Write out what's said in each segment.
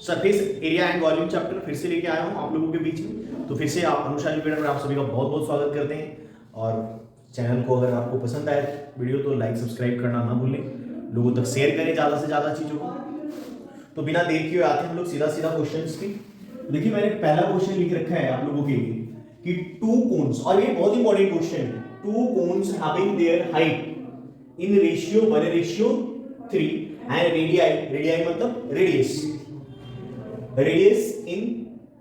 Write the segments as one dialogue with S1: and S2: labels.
S1: Surface area and volume chapter फिर से लेके आया हूँ आप लोगों के बीच में। तो फिर से आप अनुषा एजुकेटर में आप सभी का बहुत बहुत स्वागत करते हैं। और चैनल को अगर आपको पसंद आए वीडियो तो लाइक सब्सक्राइब करना ना भूलें, लोगों तक शेयर करें ज़्यादा से ज़्यादा चीज़ों को। तो बिना देर किए आते हैं हम लोग सीधा सीधा क्वेश्चंस की। देखिए मैंने पहला क्वेश्चन लिख रखा है आप लोगों के लिए कि टू कोन्स, और ये बहुत इंपॉर्टेंट क्वेश्चन है, to cons having their height in ratio 1:3 and radii मतलब radius in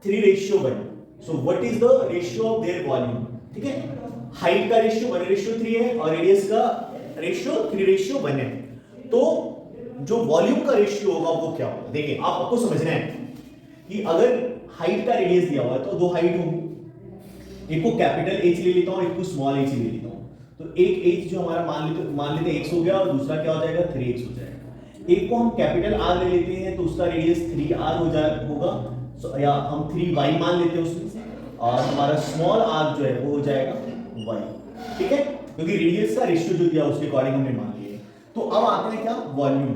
S1: 3:1. So what is the ratio of their volume? ठीक है, हाइट का रेशियो 1:3 है और रेडियस का रेशियो 3:1 है। तो जो वॉल्यूम का रेशियो होगा वो क्या होगा? देखिए आपको समझना है कि अगर हाइट का रेडियस दिया हुआ है तो दो हाइट होंगी, एक को कैपिटल एच ले लेता हूं, एक को स्मॉल एच ले लेता हूं। तो एक एच जो हमारा मान लेते x हो गया और दूसरा क्या हो जाएगा 3x हो जाएगा। एक को हम कैपिटल R ले लेते हैं तो उसका रेडियस 3R हो होगा, या हम 3y मान लेते हैं उसमें, और हमारा स्मॉल r जो है वो हो जाएगा y। ठीक है, क्योंकि रेडियस का रेशियो जो दिया उसके अकॉर्डिंग हमने मान लिया। तो अब आते हैं क्या, वॉल्यूम।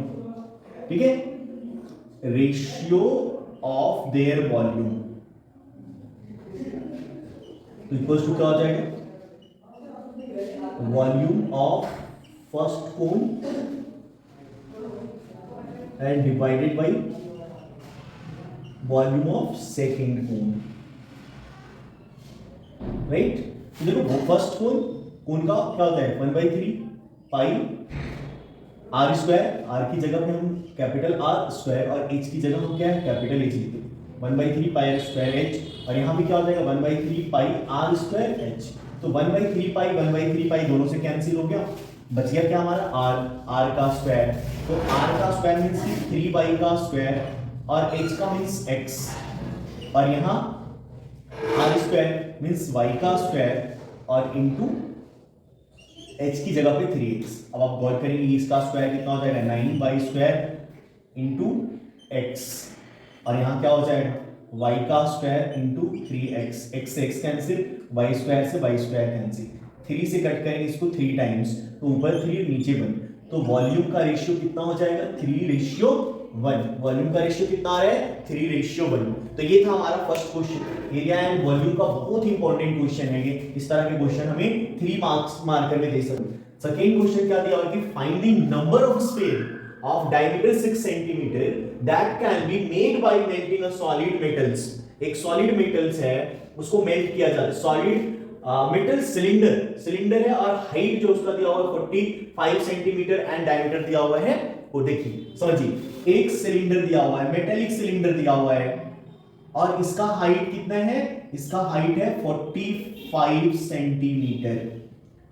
S1: ठीक है, रेशियो ऑफ देयर वॉल्यूम तो इक्वल्स टू क्या हो जाएगा, volume of first cone and divided by volume of second cone, right? तो देखो वो फर्स्ट कोन का क्या होता है 1/3 पाई r स्क्वायर, r की जगह पे हम कैपिटल R स्क्वायर और h की जगह हम क्या है कैपिटल H लेते हैं, 1/3 पाई r स्क्वायर h, और यहाँ पे क्या हो जाएगा 1/3 पाई r स्क्वायर h। तो 1/3 पाई दोनों से कैंसिल हो गया, बच गया क्या हमारा r का स्क्वायर। तो r का स्क्वायर मींस 3y का स्क्वायर और h का मींस x, और यहाँ r स्क्वायर मींस y का स्क्वायर और इनटू h की जगह पे 3x। अब आप गौर करेंगे इसका स्क्वायर कितना हो जाएगा 9y स्क्वायर इनटू x, और यहाँ क्या हो जाएगा y का स्क्वायर इनटू 3x, x से x कैंसिल, y स्क्वायर से y स्क्वायर कैंसिल, 3 से कट करेंगे इसको 3 टाइम्स, तो ऊपर 3 नीचे 1, तो वॉल्यूम का रेशियो कितना हो जाएगा 3:1। वॉल्यूम का रेशियो कितना आ रहा है 3:1। तो ये था हमारा first question. Area and volume का बहुत इंपॉर्टेंट क्वेश्चन है ये, इस तरह के क्वेश्चन हमें 3 मार्क्स मार्कर में दे सकते। सेकंड क्वेश्चन क्या दिया हुआ है कि find the number of sphere of diameter 6 centimetre that can be made by melting a solid metals. एक सॉलिड मेटल्स है उसको मेल्ट किया जाता है, सॉलिड मेटल सिलेंडर है और हाइट जो उसका दिया हुआ है 45 सेंटीमीटर एंड डायमीटर दिया हुआ है। वो देखिए समझिए, एक सिलेंडर दिया हुआ है, मेटेलिक सिलेंडर दिया हुआ है, और इसका हाइट कितना है, इसका हाइट है 45 सेंटीमीटर।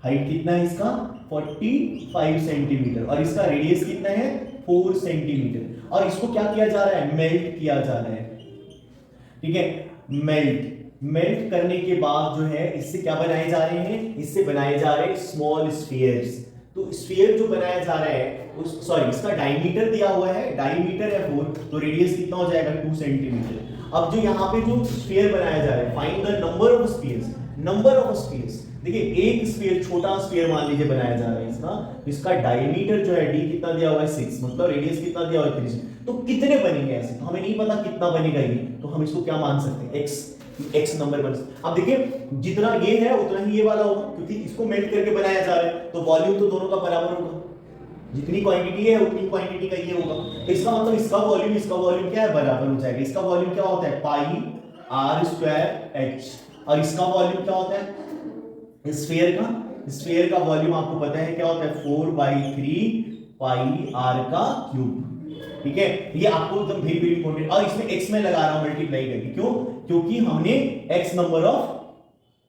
S1: हाइट कितना है इसका 45 सेंटीमीटर, और इसका रेडियस कितना है 4 सेंटीमीटर, और इसको क्या किया जा रहा है मेल्ट किया जा रहा है। ठीक है, मेल्ट करने के बाद जो है इससे क्या बनाए जा रहे हैं, इससे बनाए जा रहे हैं स्मॉल स्फीयर्स। तो स्फीयर जो बनाया जा रहा है उस सॉरी इसका डायमीटर दिया हुआ है, डायमीटर है 4, तो रेडियस कितना हो जाएगा 2 सेंटीमीटर। अब जो यहाँ पे जो स्फीयर बनाया जा रहा है, find the number of spheres, number of spheres. देखिए एक स्फीयर छोटा स्फीयर मान लीजिए बनाया जा रहा है, इसका डायमीटर जो है d कितना दिया हुआ है 6, मतलब रेडियस कितना दिया हुआ है 3, तो कितने बनेंगे ऐसे, तो हमें नहीं पता कितना बनेगा ये, तो हम इसको क्या मान सकते हैं x नंबर बन। अब देखिए जितना ये है उतना ही ये वाला होगा, क्योंकि इसको मेल्ट करके बनाया जा रहा है, तो वॉल्यूम तो दोनों का बराबर होगा, जितनी क्वांटिटी है उतनी क्वांटिटी का ये होगा। तो इसका मतलब इसका वॉल्यूम क्या है बराबर हो जाएगा। इसका वॉल्यूम क्या होता है पाई r स्क्वायर h, और इसका वॉल्यूम क्या होता है स्फीयर का वॉल्यूम आपको पता है क्या होता है 4/3 पाई r का क्यूब। ठीक है, ये आपको एकदम वेरी इंपॉर्टेंट, और इसमें x में लगा रहा हूं मल्टीप्लाई करके, क्यों, क्योंकि हमने x नंबर ऑफ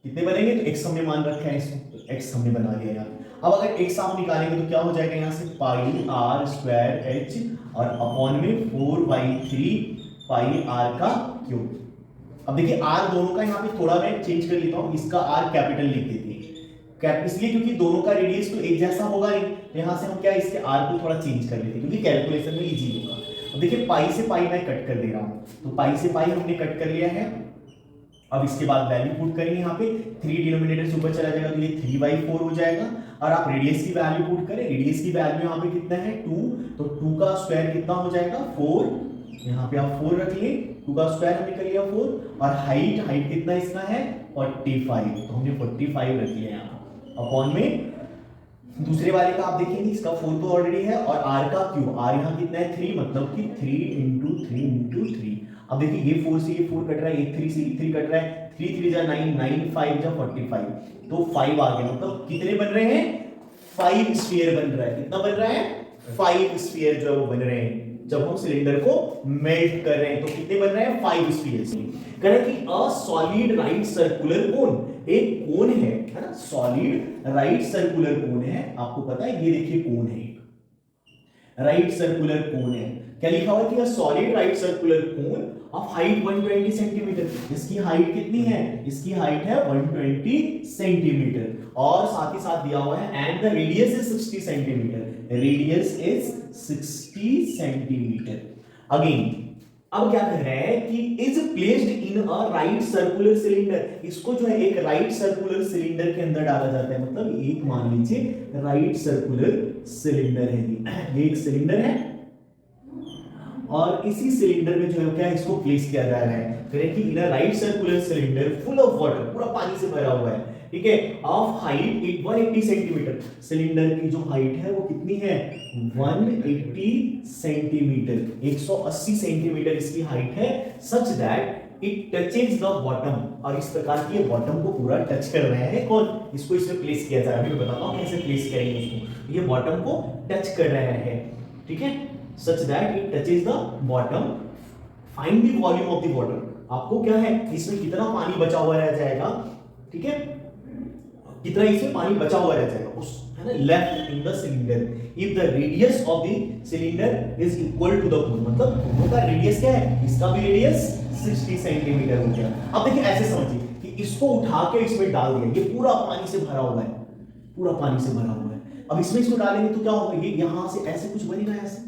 S1: कितने बनेंगे तो x हमने मान रखा है इसमें, तो x हमने बना लिया यार। अब अगर x आप निकालेंगे तो क्या हो जाएगा यहाँ से पाई r स्क्वायर h और अपॉन में 4/3 पाई r का क्यूब। अब देखिए r दोनों का यहाँ पे थोड़ा मैं चेंज कर लेता हूँ, इसका r कैपिटल लिख देते हैं, इसलिए क्योंकि दोनों का रेडियस तो एक जैसा होगा नहीं, तो यहाँ से हम क्या इसके r को थोड़ा चेंज कर लेते हैं क्योंकि कैलकुलेशन में इजी होगा। अब देखिए पाई से पाई मैं कट कर दे रहा हूँ, तो पाई से पाई हमने कट कर लिया है। अब इसके बाद वैल्यू पुट करेंगे यहाँ पे, 3 डिनोमिनेटर से ऊपर चला जाएगा तो ये 3/4 हो जाएगा, और आप रेडियस की वैल्यू पुट करें, रेडियस की वैल्यू यहाँ पे कितना है 2, तो 2 का स्क्वायर कितना हो जाएगा 4 यहाँ पे आप 4 रख लिए, 2 का स्क्वायर हमने कर लिया 4, और हाइट कितना इसका है 45, तो हमने 45 रख लिया यहाँ अपॉन में दूसरे वाले का आप देखेंगे इसका 4 तो ऑलरेडी है, और r का क्यों, r यहाँ कितना है 3, मतलब कि 3 इंटू 3 इंटू 3। अब देखिए ये 4 से ये 4 कट रहा है, ये 3 से ये 3 कट रहा है, 3 3 जा 9, 9 5 जा 45, तो 5 आ गया, मतलब कितने बन रहे हैं 5 स्फीयर बन रहा है। कितना बन रहा है 5 स्फीयर जो है वो बन रहे हैं जब हम सिलेंडर को मेल्ट कर रहे हैं। तो कितने बन रहे हैं 5 स्फीयर्स। कह रहे हैं कि a solid right circular cone, एक कोन है ना, सॉलिड राइट सर्कुलर कोन है, आपको पता है ये देखिए कोन है, राइट सर्कुलर कोन है। क्या लिखा हुआ है कि solid right circular cone of height 120 centimetre, इसकी हाइट कितनी है, इसकी हाइट है 120 सेंटीमीटर, और साथ ही साथ दिया हुआ है and the radius is 60 centimetre, radius is 60 centimetre. Again अब क्या कह रहे हैं कि is placed in a right circular cylinder, इसको जो है एक राइट सर्कुलर सिलेंडर के अंदर डाला जाता है, मतलब एक मान लीजिए राइट सर्कुलर सिलेंडर है, ये एक सिलेंडर है और इसी सिलेंडर में जो है क्या इसको प्लेस किया जा रहा है। करें कि in a right circular cylinder full of water, पूरा पानी से भरा हुआ है, ठीक है, ऑफ हाइट 180 सेंटीमीटर, सिलेंडर की जो हाइट है वो कितनी है 180 सेंटीमीटर, 180 सेंटीमीटर इसकी हाइट है, such that it touches the bottom, और इस प्रकार की ये बॉटम को पूरा टच कर रहे हैं कौन, इसको इसमें प्लेस किया जा रहा है। अभी मैं बताता हूं कैसे प्लेस करेंगे इसको, ये बॉटम को टच कर रहे हैं, ठीक है, such that it touches the bottom, find the volume of the water, आपको क्या है इसमें कितना पानी बचा हुआ रह जाएगा, ठीक है, कितना इसमें पानी बचा हुआ रह जाएगा उस, है ना, left in the cylinder if the radius of the cylinder is equal to the cone, मतलब दोनों का रेडियस क्या है, इसका भी रेडियस 60 सेंटीमीटर हो गया। अब देखिए ऐसे समझिए कि इसको उठा के इसमें डाल दिया, ये पूरा पानी से भरा हुआ है, पूरा पानी से भरा हुआ है, अब इसमें इसको डालेंगे तो क्या होगा, ये यहां से ऐसे कुछ बनेगा, ऐसे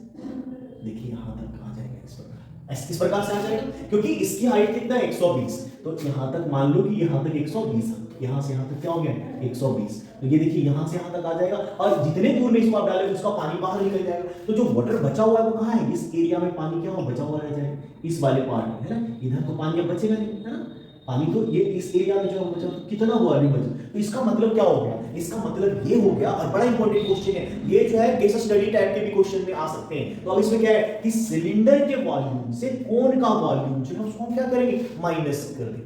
S1: देखिए यहां तक आ जाएगा, इस प्रकार, ऐसे किस प्रकार से आ जाएगा, क्योंकि इसकी हाइट कितना है 120, तो यहां तक मान लो कि यहां तक 120 है, यहां से यहां तक क्या हो गया 120, तो ये देखिए यहां से यहां तक आ जाएगा, और जितने दूर में इसको आप डालेंगे उसका पानी बाहर निकल जाएगा, तो जो वाटर बचा हुआ है वो कहां है, इस एरिया में पानी क्या हो बचा हुआ रह जाएगा, इस वाले पार्ट में, है ना, इधर तो पानी अब बचेगा नहीं, है ना, पानी तो ये इस एरिया में जो बचा, तो कितना वॉल्यूम बचा, तो इसका मतलब क्या हो गया, इसका मतलब ये हो गया, और बड़ा इंपॉर्टेंट क्वेश्चन है ये, जो है केस स्टडी टाइप के भी क्वेश्चन में आ सकते हैं। तो अब इसमें क्या है कि सिलेंडर के वॉल्यूम से कोन का वॉल्यूम जो है उसको हम क्या करेंगे माइनस कर देंगे,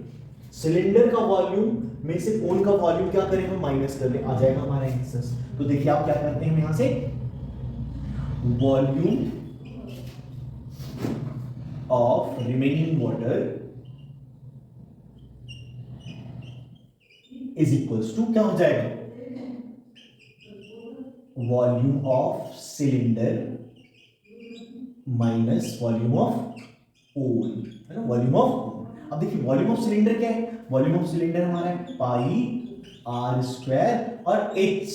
S1: सिलेंडर का वॉल्यूम में से कोन का वॉल्यूम क्या करें हम माइनस कर ले, आ जाएगा हमारा आंसर। तो देखिए आप क्या करते हैं यहां से volume of remaining water is equals to क्या हो जाएगा, volume of cylinder minus volume of cone, है ना, वॉल्यूम ऑफ कोन। अब देखिए वॉल्यूम ऑफ सिलेंडर क्या है, वॉल्यूम ऑफ सिलेंडर हमारा है पाई आर स्क्वायर और एच,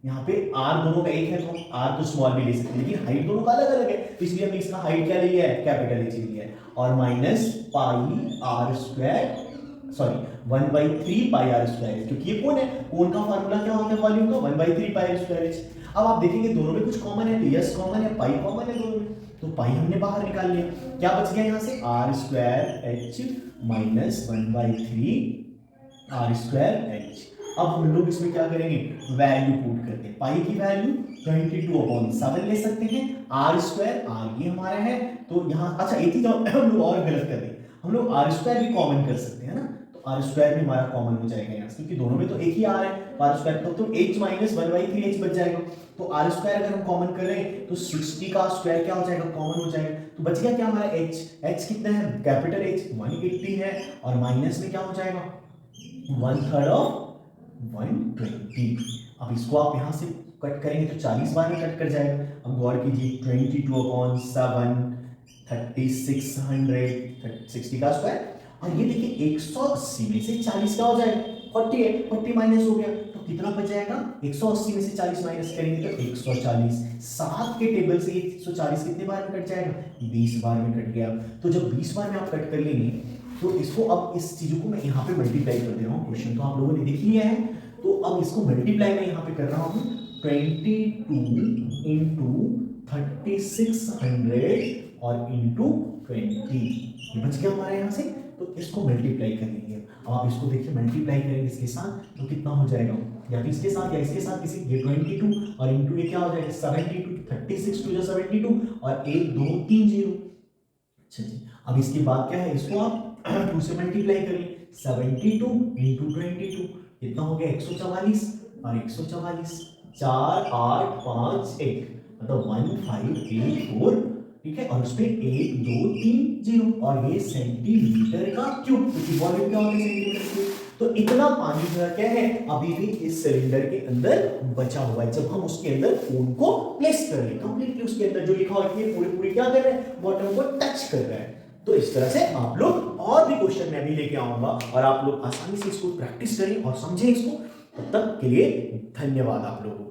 S1: यहाँ पे आर दोनों का एक है तो हम आर तो स्मॉल भी ले सकते हैं, लेकिन हाइट दोनों का अलग अलग है, तो इसलिए हमने इसका हाइट क्या लिया है कैपिटल एच लिया है, और minus pi R square, sorry 1/3 pi R square, क्योंकि ये कोन है, कोन का फार्मूला क्या होता है वॉल्यूम का 1/3 पाई आर स्क्वायर एच। अब आप देखेंगे दोनों में कुछ कॉमन है, तो यस कॉमन है, पाई कॉमन है दोनों में, तो पाई हमने बाहर निकाल लिया, क्या बच गया यहाँ से R square H minus 1/3 R square H. अब हम लोग इसमें क्या करेंगे वैल्यू पुट करते हैं, पाई की वैल्यू 22/7 ले सकते हैं, आर स्क्वायर आर ये हमारा है, तो यहाँ अच्छा एक चीज हम लोग और गलत कर दें, हम लोग आर स्क्वायर भी कॉमन कर सकते हैं ना, तो आर स्क्वायर भी हमारा कॉमन हो जाएगा यहाँ से, क्योंकि दोनों में तो एक ही आर है, आर स्क्वायर तो h माइनस 1/3 h बच जाएगा, तो आर स्क्वायर अगर हम कॉमन कर रहे हैं तो 60 का स्क्वायर क्या हो जाएगा कॉमन हो जाएगा, तो बच गया क्या हमारा h कितना है कैपिटल H 180 है, और माइनस में क्या हो जाएगा 1/3 ऑफ 120। अब इसको आप यहाँ से कट करेंगे तो 40 बार में कट कर जाएगा, अब गौर कीजिए 22/7 3600 60 का स्क्वायर, और ये देखिए 180 में से 40 क्या हो जाएगा 40 है, 40 माइनस हो गया तो कितना बच जाएगा 180 में से 40 माइनस करेंगे तो 140, 7 के टेबल से 140 कितने बार में कट जाएगा 20 बार में कट गया, तो जब 20 बार में आप कट कर लेंगे तो इसको अब इस चीजों को मैं यहाँ पे मल्टीप्लाई कर दे रहा हूँ, क्वेश्चन तो आप लोगों ने देख लिया है, तो अब इसको मल्टीप्लाई मैं यहाँ पे कर रहा हूँ 22 into 3600 और into 20 ये बच गया हमारा यहाँ से। तो इसको मल्टीप्लाई करेंगे। अब आप इसको देखिए, मल्टीप्लाई करेंगे इसके साथ तो कितना हो जाएगा, या तो इसके साथ या इसके साथ किसी, ये 22 और इंटू ये क्या हो जाएगा 72, 36 टू 72 और 1 2 3 0। अच्छा जी, अब इसके बाद क्या है, इसको आप 2 से मल्टीप्लाई करिए, 72 इंटू 22 कितना हो गया 144 और 144 4 8 5 1 मतलब 1584, ठीक है, और उस पे 1 2 3 0 और ये सेंटीमीटर का क्यूब, क्योंकि वॉल्यूम क्या होता है सेंटीमीटर क्यूब। तो इतना पानी जो है क्या है अभी भी इस सिलेंडर के अंदर बचा हुआ है। जब हम उसके अंदर कोन को प्लेस कर लें कंप्लीटली, उसके अंदर जो लिखा हुआ है पूरी पूरी क्या कर रहे हैं, बॉटम को टच कर रहे हैं। तो इस तरह से आप लोग और भी क्वेश्चन मैं भी लेके आऊंगा और आप लोग आसानी से इसको प्रैक्टिस करें और समझें इसको। तब तक के लिए धन्यवाद आप लोगों को।